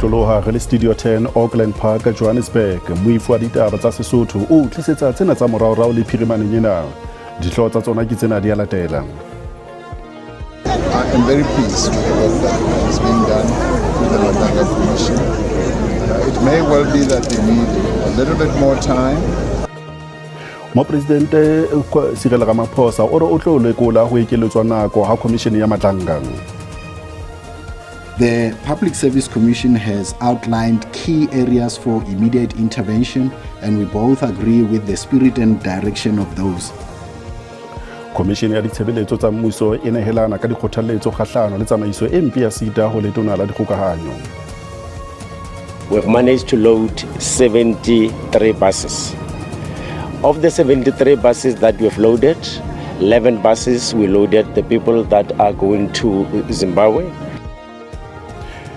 ditloloha re le Studio 10 Auckland Park Johannesburg moifu wa ditaba tsa Sesotho o tlisetsa tsena tsa moraorao le phirimaneng ena dihloho tsa tsona ke tsena di a latela. I am very pleased with the work that is being done with the Matanga Commission. It may well be that they need a little bit more time. Mopresidente Cyril Ramaphosa o re o tlo lekola ho ekeletswa nako ha commission ya Matanga. The Public Service Commission has outlined key areas for immediate intervention, and we both agree with the spirit and direction of those. Commission ya ditshebeletso tsa mmuso e nehelana ka dikgothaletso kgahlano le tsamaiso e mpe ya SIDA ho letona la dikgokahanyo. We've managed to load 73 buses. Of the 73 buses that we've loaded, 11 buses we loaded the people that are going to Zimbabwe.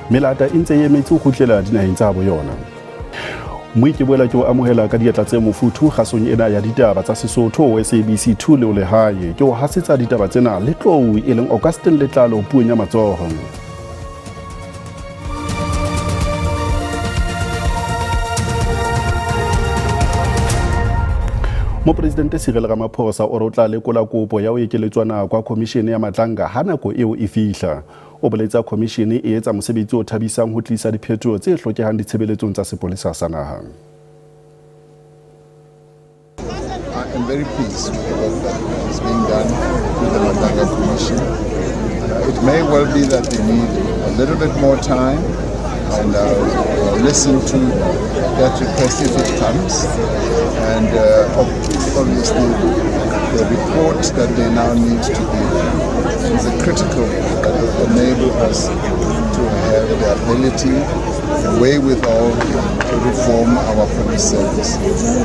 Melata intse ye metsi ho khutlela dinaheng tsa bo yona. Moike boela ke o amohela ka diatla tse mofuthu kgasong ena ya ditaba tsa Sesotho SABC 2 le o le hae ke o hasetsa ditaba tsena le tlou e leng Augustine Letlalo puong ya matsoho. Mopresidente Cyril Ramaphosa o re o tla lekola kopo ya ho ekeletswa nako ya commission ya Matanga ha nako eo e fihla. O boletsa commission e etsa mosebetsi o thabisang ho tlisa diphetho tse hlokehang ditshebeletsong tsa sepolesa sa naha. I am very pleased with the work that is being done with the Matanga Commission. It may well be that they need a little bit more time, and I'll listen to that request if it comes. And obviously, the report that they now need to give is a critical that will enable us to have the ability, the wherewithal to reform our police service.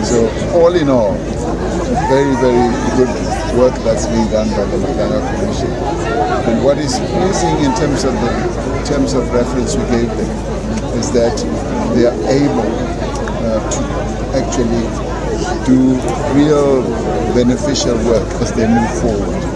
So all in all, very, very good work that's being done by the Matanga Commission. And what is pleasing in terms of reference we gave them is that they are able to actually do real beneficial work as they move forward.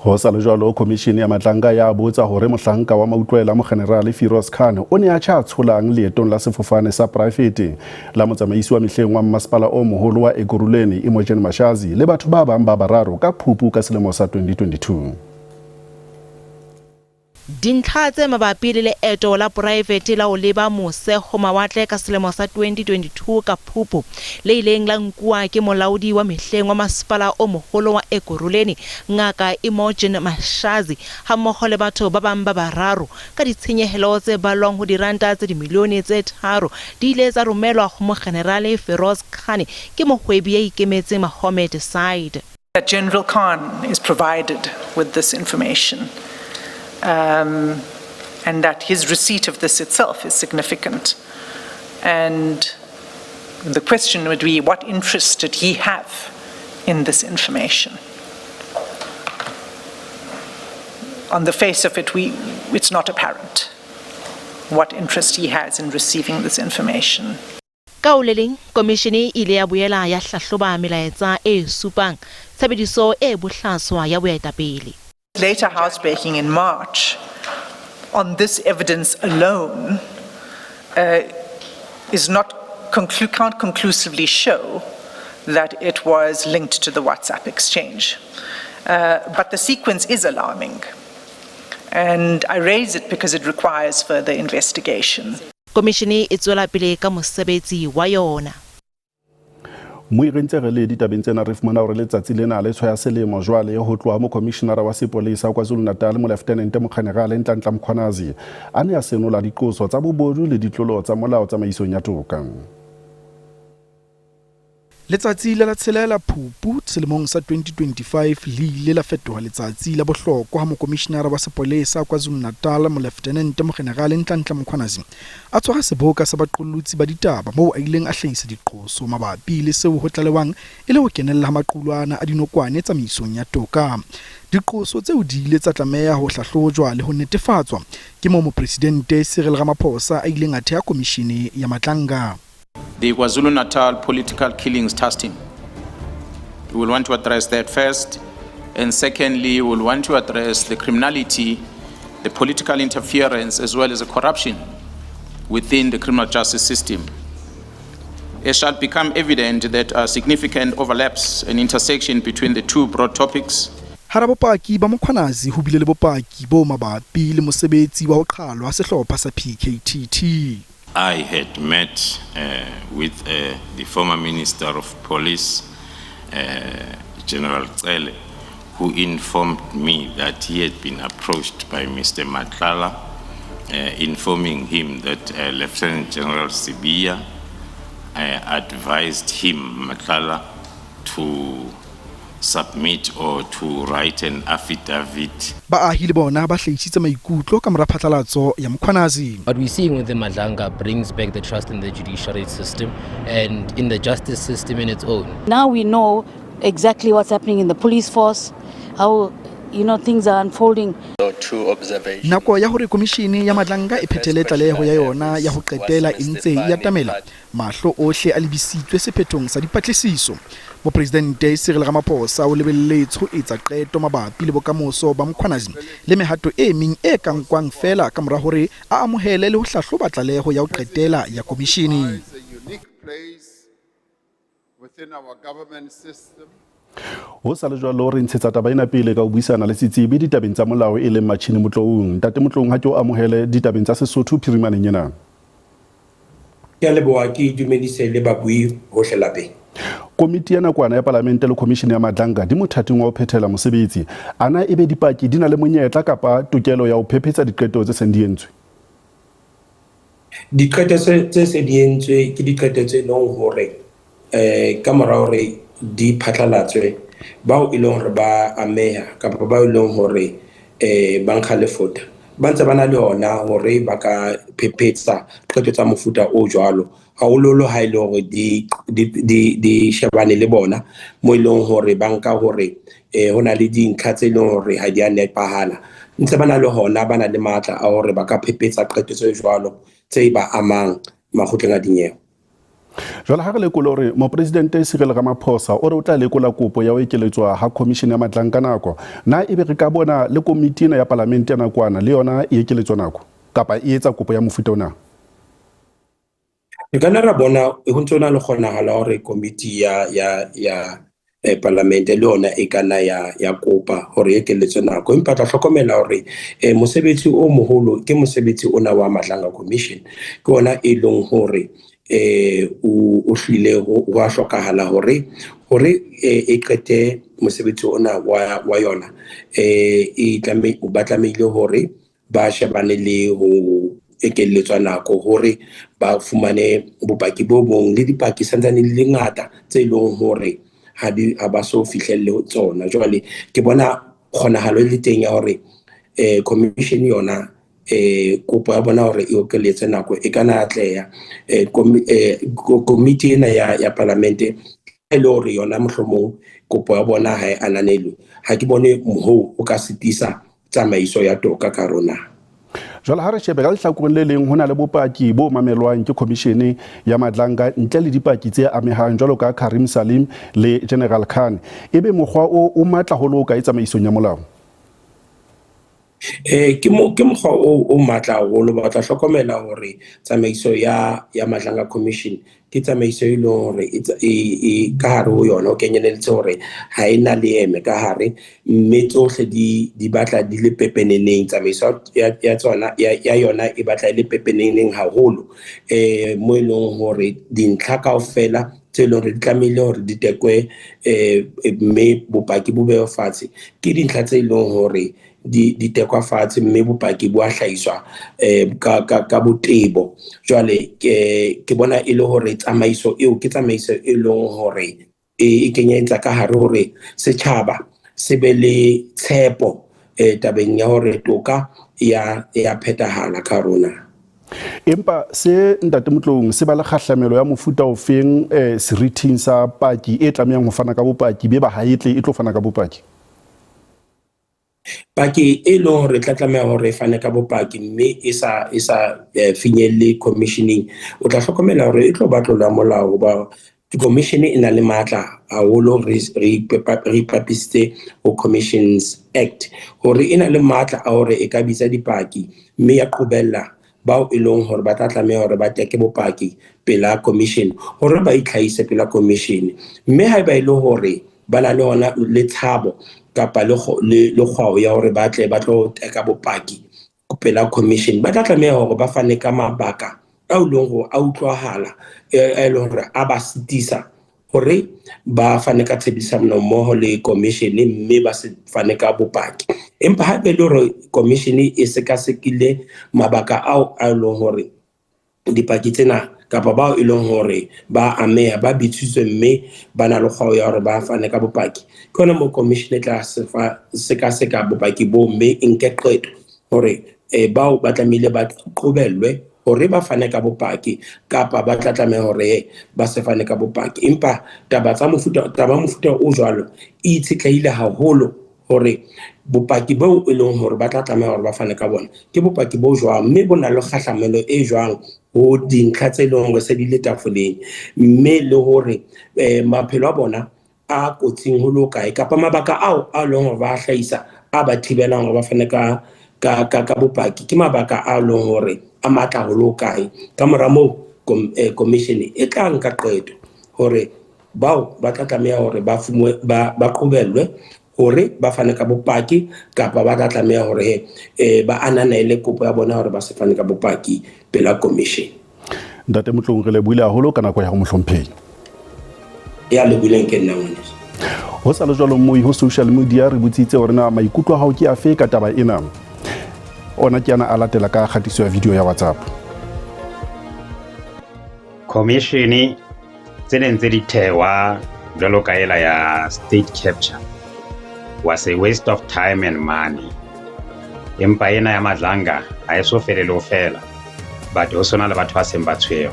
Ho sa le jwalo commission ya Matanga ya botsa hore mohlanka wa mautlwela mo General Firoz Khan o ne a tjha tsholang leetong la sefofane sa private la motsamaisi wa mehleng wa masepala o moholo wa Ekurhuleni Imogen Mashazi le batho ba bang ba bararo ka Phupu ka selemo sa 2022. Dintlha tse mabapi le leeto la private la o leba mose ho mawatle ka selemo sa 2022 ka Phupu le ileng la nkuwa ke molaodi wa mehleng wa masepala o moholo wa Ekurhuleni Ngaka Imogen Mashazi ha mmoho le batho ba bang ba bararo ka ditshenyehelo tse balwang ho diranta tse dimilione tse 3 di ile tsa romelwa ho mo General Firoz Khan ke mohwebi ya ikemetseng Mohammed Said. General Khan is provided with this information. And that his receipt of this itself is significant. And the question would be, what interest did he have in this information? On the face of it, it's not apparent what interest he has in receiving this information. Kauleleng komishene ile ya boela ya hlahloba melaetsa e supang tshebediso e bohlaswa ya boetapele. Later housebreaking in March, on this evidence alone, can't conclusively show that it was linked to the WhatsApp exchange. But the sequence is alarming, and I raise it because it requires further investigation. Komishene e tswela pele ka mosebetsi wa yona. Moirentse re le ditabeng tsena re fumana hore letsatsi lena le tshwaya selemo jwale ho tloha mo commissioner wa sepolesa wa KwaZulu-Natal mo Lieutenant General Nhlanhla Mkhwanazi a ne a senola diqoso tsa bobodu le ditlolo tsa molao tsamaisong ya toka. Letsatsi la tshelela Phupu selemong sa 2025 le ile la fetoha letsatsi la bohlokwa ha mokomishenara wa sepolesa kwa KwaZulu-Natal mo Lieutenant General Nhlanhla Mkhwanazi a tshwara seboka sa baqolotsi ba ditaba moo a ileng a hlahisa diqoso mabapi le seo ho tlalewang e le ho kenella ha maqulwana a dinokwane tsamaisong ya toka. Diqoso tseo di ile tsa tlameha ho hlahlojwa le ho netefatswa ke mopresidente Cyril Ramaphosa a ileng a thea komishene ya Matanga. The KwaZulu-Natal political killings task team. We will want to address that first, and secondly, we will want to address the criminality, the political interference, as well as the corruption within the criminal justice system. It shall become evident that significant overlaps and intersection between the two broad topics. Hara bopaki ba Mkhwanazi ho bile le bopaki bo mabapi le mosebetsi wa ho qhalwa sehlopha sa PKTT. I had met with the former Minister of Police, General Cele, who informed me that he had been approached by Mr. Matlala, informing him that Lieutenant General Sibia advised him, Matlala, to submit or to write an affidavit. Baahi le bona ba hlahisitse maikutlo ka mora phatlalatso ya Mkhwanazi. What we're seeing with the Madlanga brings back the trust in the judiciary system and in the justice system in its own. Now we know exactly what's happening in the police force, how things are unfolding. Nako ya hore komishini ya Madlanga e phethele tlaleho ya yona ya ho qetela e ntse e atamela. Mahlo ohle a lebisitswe sephethong sa dipatlisiso. Mopresidente Cyril Ramaphosa o lebelletse ho etsa qeto mabapi le bokamoso ba Mkhwanazi le mehato e meng e ka nkwang fela ka mora hore a amohele le ho hlahloba tlaleho ya ho qetela ya komishini. Ho sa le jwalo re ntshetsa taba ena pele ka ho buisana le setsebi ditabeng tsa molao e leng Matjhini Motloung. Ntate Motloung, ha ke o amohele ditabeng tsa Sesotho phirimaneng ena. Ya leboha ke dumedise le babui hohle lapeng. Komiti ya nakwana ya Palamente le Komishini ya Madlanga di mothating wa ho phethela mosebetsi. Ana ebe dipaki di na le monyetla kapa tokelo ya ho phephetsa diqeto tse seng di entswe? Diqeto tse se di entswe ke diqeto tse leng hore ka mora hore di phatlalatswe bao e leng hore ba ameha kapa bao e leng hore ba nkga lefota ba ntse ba na le ona hore ba ka phephetsa diqeto tsa mofuta o jwalo haololo ha ile hore di shebane le bona mo ileng hore banka hore hona le dintlha tse leng hore ha di a nepahala ntse ba na le hona ba na le matla a hore ba ka phephetsa diqeto tse jwalo tse ba amang makgotleng a dinyewe. Jwale ha re lekola hore Mopresidente Cyril Ramaphosa o re o tla lekola kopo ya ho ekeletswa ha komishini ya Madlanga ka nako, na ebe re ka bona le komiti ya Palamente ya nakwana le yona e ekeletswa nako kapa e etsa kopo ya mofuta ona? Re kana ra bona ho ntse le kgonahala hore komiti ya Palamente le yona e kana ya kopa hore e ekeletswe nako, empa tla hlokomela hore mosebetsi o moholo ke mosebetsi ona wa Madlanga Commission ke ona e leng hore o hlile wa hlokahala hore e qete mosebetsi ona wa yona e tlamehile hore ba shebane le ho ekeletswa nako hore ba fumane bopaki bo bong le dipaki santsane le ngata tse leng hore ha ba so fihlelle tsona. Jwale ke bona kgonahalo le teng ya hore commission yona kopo ya bona hore e okeletse nako e kana atleya komiti ena ya Palamente e le hore yona mohlomong kopo ya bona ha e ananelwe ha ke bone moho o ka sitisa tsamaiso ya toka ka rona. Jwale ha re shebe ka lehlakoreng le leng hona le bopaki bo mamelwang ke komishini ya Madlanga ntle le dipaki tse amehang jwalo ka Karim Salim le General Khan, ebe mokgwa o matla ho lo ka e tsamaisong ya molao? Ke mokgwa o matla haholo ba tla hlokomela hore tsamaiso ya Madlanga Commission ke tsamaiso e leng hore e ka hare ho yona o kenyeleditse hore ha ena leeme ka hare mme tsohle di batla di le pepeneneng. Tsamaiso ya tsona ya yona e batla le pepeneneng haholo mo e leng hore dintlha kaofela tse leng hore di tlamehile hore di tekwe mme bopaki bo bewe fatshe ke dintlha tse leng hore di tekwa fatshe mme bopaki bo a hlahiswa ka botebo. Jwale ke bona e le hore tsamaiso eo ke tsamaiso e leng hore e kenyetsa ka hare hore setjhaba se be le tshepo tabeng ya hore toka ya phethahala ka rona. Empa se Ntate Motloung se ba le kgahlamelo ya mofuta o feng serithing sa paki e tlamehang ho fana ka bopaki be ba ha etle e tlo fana ka bopaki? Paki e leng hore tla tlameha hore fane ka bopaki mme e sa finyelle commissioning o tla hlokomela hore e tlo batlolwa molao ba commission e na le matla haholo re ipapisitse ho Commissions Act hore e na le matla a hore e ka bitsa dipaki mme ya qobella bao e leng hore ba tla tlameha hore ba teke bopaki pela commission hore ba itlhaise pela commission. Mme ha ba ile hore ba na le ona le tshabo kapa le kgwao ya hore ba tle ba tlo teka bopaki pela commission, ba tla tlameha hore ba fane ka mabaka a leng hore a utlwahala e leng hore a ba sitisa hore ba fane ka tshebedisano mmoho le commission mme ba se fane ka bopaki. Empa ha be le hore commission e sekasekile mabaka ao a leng hore dipaki tsena kapa bao e leng hore ba ameha ba bitsitswe mme ba na le kgwao ya hore ba fane ka bopaki, ke hona mo commission e tla sekaseka bopaki bo mme e nke qeto hore bao ba tlamehile ba qobellwe hore ba fane ka bopaki kapa ba tla tlameha hore ba se fane ka bopaki. Empa taba mofuta o jwalo e itshetlehile haholo hore bopaki bo e leng hore ba tla tlameha hore ba fane ka bona ke bopaki bo jwang mme bo na le kgahlamelo e jwang ho dintlha tse leng hore se di le tafoleng, mme le hore maphelo a bona a kotsing ho lo kae kapa mabaka ao a leng hore ba hlahisa a ba thibelang hore ba fane ka bopaki ke mabaka a leng hore a matla ho lo kae. Ka mora moo commission e tla nka qeto hore bao ba tla tlameha hore ba qobellwe hore ba fane ka bopaki kapa ba tla tlameha hore ba ananele kopo ya bona hore ba se fane ka bopaki pela commission. Ntate Motlong re le buile haholo ka nako ya go mohlomphehi. Ya le buileng ke nna ngwana. Ho sa le jwalo mo ho social media re botsitse hore na maikutlo a hao ke afe ka taba ena. Ona ke ana a latela ka kgatiso ya video ya WhatsApp. Commission tse ntse di thewa jwalo ka ela ya state capture was a waste of time and money. Empa ena ya Madlanga ha e so felele ho fela, but ho sona le batho ba seng ba tshweo.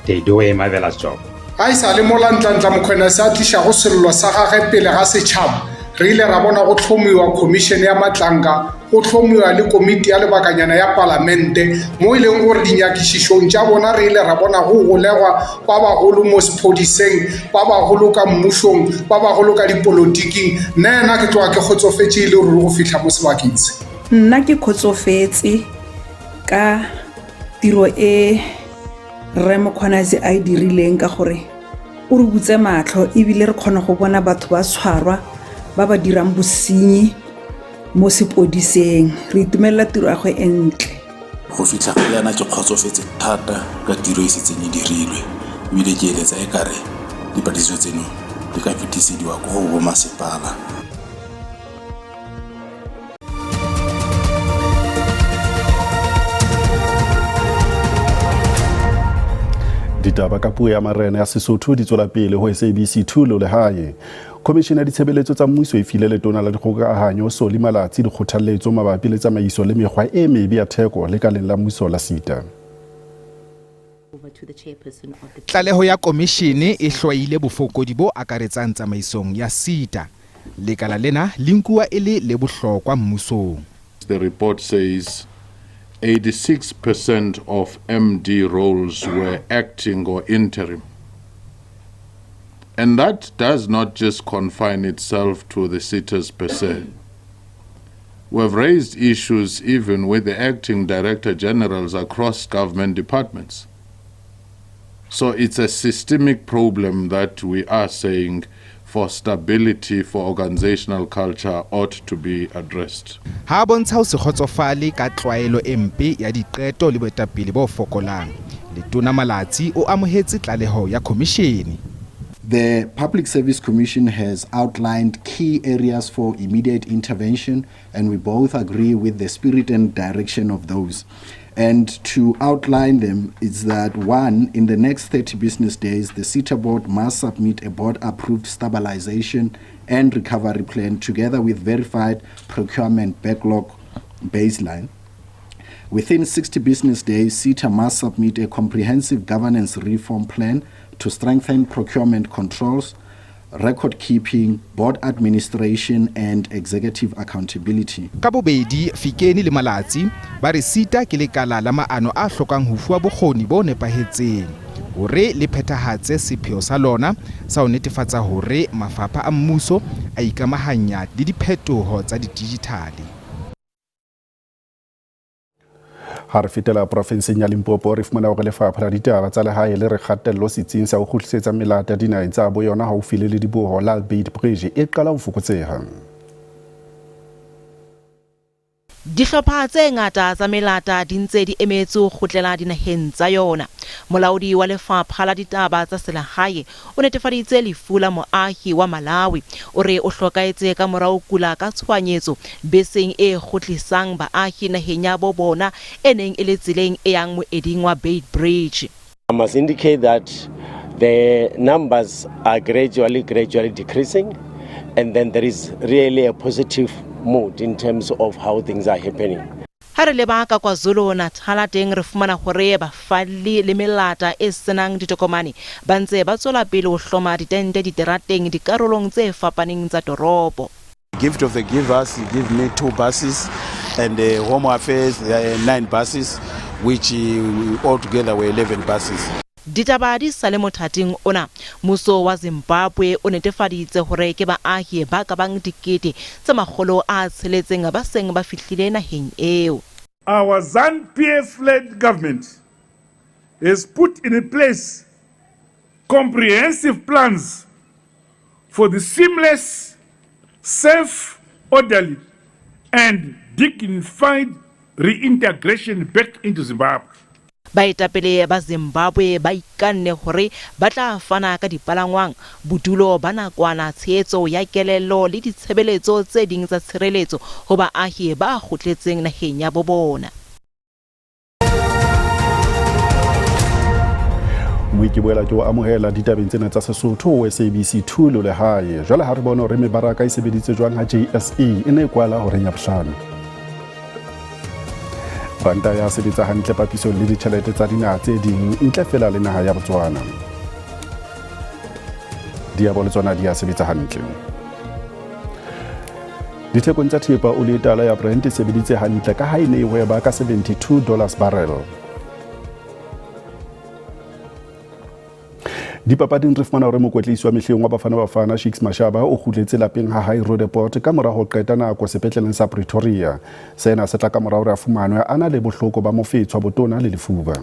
They do a marvelous job. Ha e sa le molantla mokhwena sa tlisha go sello sa gagwe pele ga setšhaba, re ile ra bona go tlhomiwa commission ya Madlanga, go tlhomiwa le komiti ya lebakanyana ya palamente mo ile gore dinyakišišong tša bona re ile ra bona go golegwa ba bagolo mo sephodiseng, ba bagolo ka mmušong, ba bagolo ka dipolotiking. Nna ke tloga ke kgotsofetse le ruri go fihla mo sebakeng se. Nna ke kgotsofetse ka tiro e Rre Mkhwanazi a dirileng ka gore o re butse matlho ebile re kgona go bona batho ba tshwarwa ba ba dirang bosenyi mo sepodiseng. Re itumelela tiro ya go entle. Go fitla ga yana ke kgotsofetse thata ka tiro e setseng e dirilwe, ebile ke eletsa e kare dipatlisiso tseno di ka fetisediwa go go masepala. Ditaba ka puo ya marena ya Sesotho di tswela pele ho SABC2 le lehae. Komishene ya Ditshebeletso tsa Mmuso e file letona la dikgokahanyo Solly Malatsi dikgothaletso mabapi le tsamaiso le mekgwa e mebe ya theko lekaleng la mmuso la SETA. Tlaleho ya komishene e hlwaile bofokodi bo akaretsang tsamaisong ya SETA. Lekala lena le nkuwa e le bohlokwa mmusong. The report says 86% of MD roles were acting or interim. And that does not just confine itself to the SETAs per se. We've raised issues even with the acting director generals across government departments. So it's a systemic problem that we are saying for stability, for organizational culture ought to be addressed. Ha bontsha ho se kgotsofale ka tlwaelo e mpe ya diqeto le boetapele bo fokolang. Letona Malatsi o amohetse tlaleho ya komishene. The Public Service Commission has outlined key areas for immediate intervention, and we both agree with the spirit and direction of those. And to outline them is that 1, in the next 30 business days, the SETA board must submit a board-approved stabilization and recovery plan together with verified procurement backlog baseline. Within 60 business days, SETA must submit a comprehensive governance reform plan to strengthen procurement controls, record keeping, board administration and executive accountability. Ka bobedi Fikeni le Malatsi ba re SETA ke lekala la maano a hlokang ho fuwa bokgoni bo nepahetseng hore le phethahatse sepheo sa lona sa ho netefatsa hore mafapha a mmuso a ikamahanya le diphetoho tsa dijithale. ha re fetela profenseng ya Limpopo re fumana hore lefapha la ditaba tsa lehae le re kgatello setsing sa ho kgutlisetsa melata dinaheng tsa bo yona haufi le diboho la Beitbridge e qala ho fokotseha. Dihlopha tse ngata tsa melata di ntse di emetse ho kgutlela dinaheng tsa yona. Molaodi wa lefapha la ditaba tsa selehae o netefaditse lefu la moahi wa Malawi o re o hlokaetse ka morao kula ka tshwanyetso beseng e kgutlisang baahi naheng ya bo bona e neng e le tseleng e yang moeding wa Beitbridge. I must indicate that the numbers are gradually decreasing, and then there is really a positive mood in terms of how things are happening. Ha re leba ka KwaZulu Natal teng re fumana hore bafalli le melata e senang ditokomane ba ntse ba tswela pele ho hloma ditente diterateng dikarolong tse fapaneng tsa toropo. Gift of the givers, he gave me 2 buses, and Home Affairs 9 buses, which altogether were 11 buses. Ditaba di sa le mothating ona, mmuso wa Zimbabwe o netefaditse hore ke baahi ba ka bang dikete tse makgolo a tsheletseng ba seng ba fihlile naheng eo. Our ZANU-PF-led government has put in place comprehensive plans for the seamless, safe, orderly, and dignified reintegration back into Zimbabwe. Baetapele ba Zimbabwe ba ikanne hore ba tla fana ka dipalangwang, bodulo ba nakwana, tshehetso ya kelello le ditshebeletso tse ding tsa tshireletso ho baahi ba kgutletseng naheng ya bona. Moiki boela ke o amohela ditabeng tsena tsa Sesotho ho SABC 2 le lehae. Jwale ha re bona hore mebaraka e sebeditse jwang ha JSE e ne kwala hore nya bohlano. Ranta ya sebetsa hantle papisong le ditjhelete tsa dinaha tse ding ntle fela le naha ya Botswana. Diabo le tsona di a sebetsa hantle. Dithekong tsa thepa o le tala ya Brent e sebeditse hantle ka ha e ne e hweba ka $72 barrel. Dipapading re fumana hore mokwetlisi wa mehleng wa Bafana Bafana Shakes Mashaba o kgutletse lapeng ha hae Roodepoort ka mora ho qeta nako sepetleleng sa Pretoria. Sena se tla ka mora hore a fumanwe ana le bohloko ba mofetswa botona le lefuba.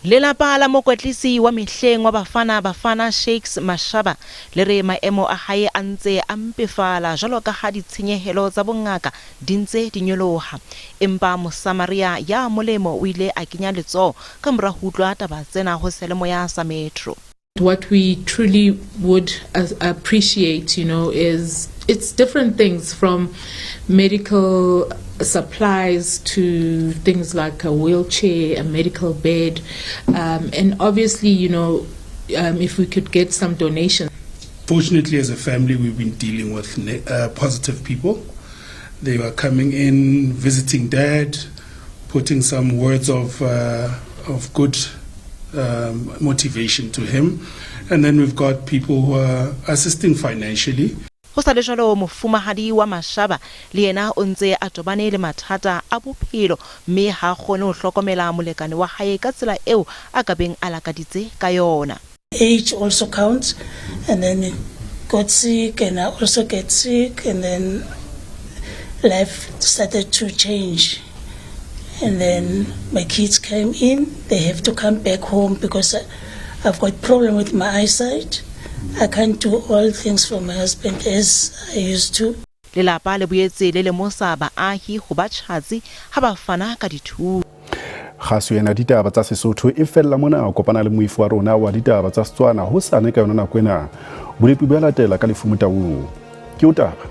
Lelapa la mokwetlisi wa mehleng wa Bafana Shakes Mashaba le re maemo a hae a ntse a mpefala jwalo ka ha ditshenyehelo tsa bongaka di ntse di nyoloha. Empa Mosamaria ya molemo o ile a kenya letsoho ka mora ho utlwa taba tsena ho selemo ya sa Metro. What we truly would appreciate, is it's different things from medical supplies to things like a wheelchair, a medical bed, and obviously, if we could get some donation. Fortunately, as a family, we've been dealing with positive people. They were coming in, visiting Dad, putting some words of good motivation to him, and then we've got people who are assisting financially. Ho sa le jwalo mofumahadi wa Mashaba le yena o ntse a tobane le mathata a bophelo mme ha kgone ho hlokomela molekane wa hae ka tsela eo a ka beng a lakaditse ka yona. Age also counts, and then it got sick and I also get sick, and then life started to change. And then my kids came in, they have to come back home because I've got problem with my eyesight. I can't do all things for my husband as I used to. Lelapa le boetse le lemosa baahi ho ba tjhatsi ha ba fana ka dithuso. Kgaso ena ditaba tsa Sesotho e fella mona a kopana le moifu wa rona wa ditaba tsa Setswana ho sane ka yona nako ena. Bolepi bo latela ka lefumuta o. Ke o taba.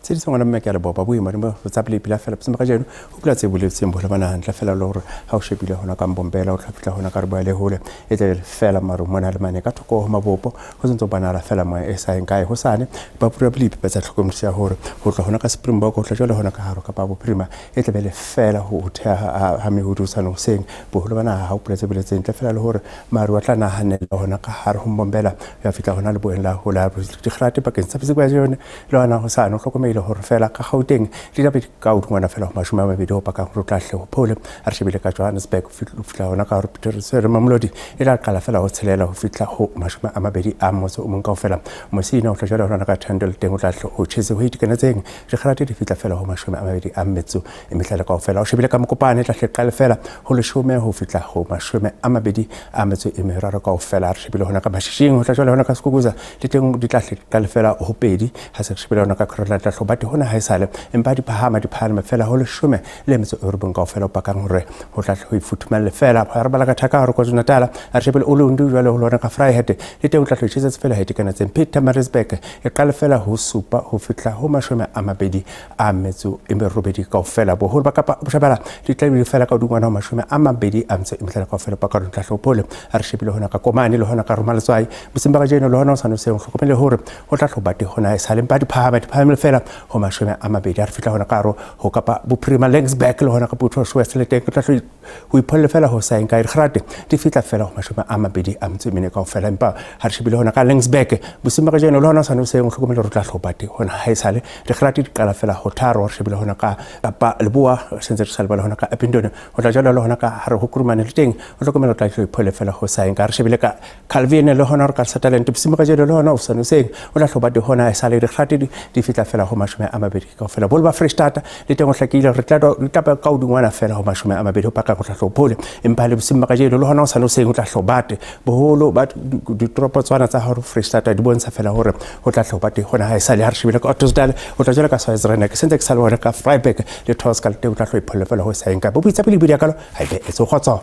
tse di tsengwana mme ke a le bopa boima di mo tsa pele pila fela se maka jeno ho pula tse boletseng bohle bana hantle fela le hore ha o shebile hona ka Mbombela o tlhapitla hona ka re ba le hole e tle fela maru mona le mane ka thoko ho mabopo ho ntse bana la fela mo e sa enkae ho sane ba pura blipi ba tsa tlhokomedisa hore ho tla hona ka Springbok ho tla jole hona ka haro ka ba boprima e tle bele fela ho thea ha mehudu sa no seng boholo bana ha o pula tse boletseng tle fela le hore maru wa tla nahanela hona ka haro ho Mbombela ya fitla hona le boeng la ho la di khrate pa ke ntse ba jone le hona ho sane o hlokomele hore fela ka Gauteng di la ka o ngwana fela ho mashome a mabedi ho pa ka go tlahle ho phole a re shebile ka Johannesburg ho fitla hona ka Peter Sere Mamolodi e la qala fela ho tshelela ho fitla ho mashome a mabedi a motse o mong ka fela mosina o tla jala hona ka Thandle teng o tlahle ho tshetse ho itikanetseng re kgarate di fitla fela ho mashome a mabedi a metso e mehlala ka fela o shebile ka Mokopane tlahle qale fela ho leshome ho fitla ho mashome a mabedi a metso e meraro ka fela re shebile hona ka Mashishing ho tla jala hona ka Skukuza di teng di tlahle qale fela ho pedi ha se shebile hona ka Khorela tla hloba hona ha isale empa di phahama fela ho leshome le metso e rubong ka fela pa kang hore ho tla ho ifuthumela fela ha re bala ka thaka hore KwaZulu-Natal a shebile o lo ndu jwale ho lona ka Vryheid le teng o tla hlotshisa fela ha itikanetseng Pietermaritzburg e qala fela ho supa ho fitla ho mashome a mabedi a metso e merobedi ka fela boholo ba Kapa Boshabela di tla di fela ka dungwana ho mashome a mabedi a metso e mehlala ka fela pa ka tla hlopole a re shebile hona ka Komane le hona ka Romaletswai Bosimba ga jeno le hona o sano se ho hlokomele hore ho tla hlobate hona e sale mpa di phahama fela ho mashome a mabedi a re fitla hona karo ho Kapa Bophirima Lensback le hona ka Botho West le teng tla ho ipholle fela ho sa enka irate di fitla fela ho mashome a mabedi a metso mene ka fela empa ha re shebile hona ka Lensback Bosimba ga jeno le hona o sano se ho hlokomele hore tla hlobate hona ha e sale di khrate di qala fela ho tharo re shebile hona ka Kapa Leboa sentse re salba le hona ka Epindone ho tla jala le hona ka hare ho Kurumane le teng o hlokomele tla ipholle fela ho sa enka re shebile ka Calvin le hona re ka Satellite Bosimba ga jeno le hona o sano se o tla hlobate hona e sale di khrate di fitla fela ho mashome a mabedi ka fela bolba Freestata le teng o hlakile re tla ka o dingwana fela ho mashome a mabedi ho pa ka go tla hlophole empa le Bosimba ga jeno le hona o sano se o tla hlobate boholo ba ditoropo tswana tsa hore Freestata di bontsha fela hore ho tla hlobate hona ha e sale ha re shebile ka Ottosdal o tla jela ka Swaziland ke sentse ke salwa ka Vryburg le Toscal te o tla hloipholle fela ho sa enka bo buitsa pele bidi ya kalo ha ebe etso khotso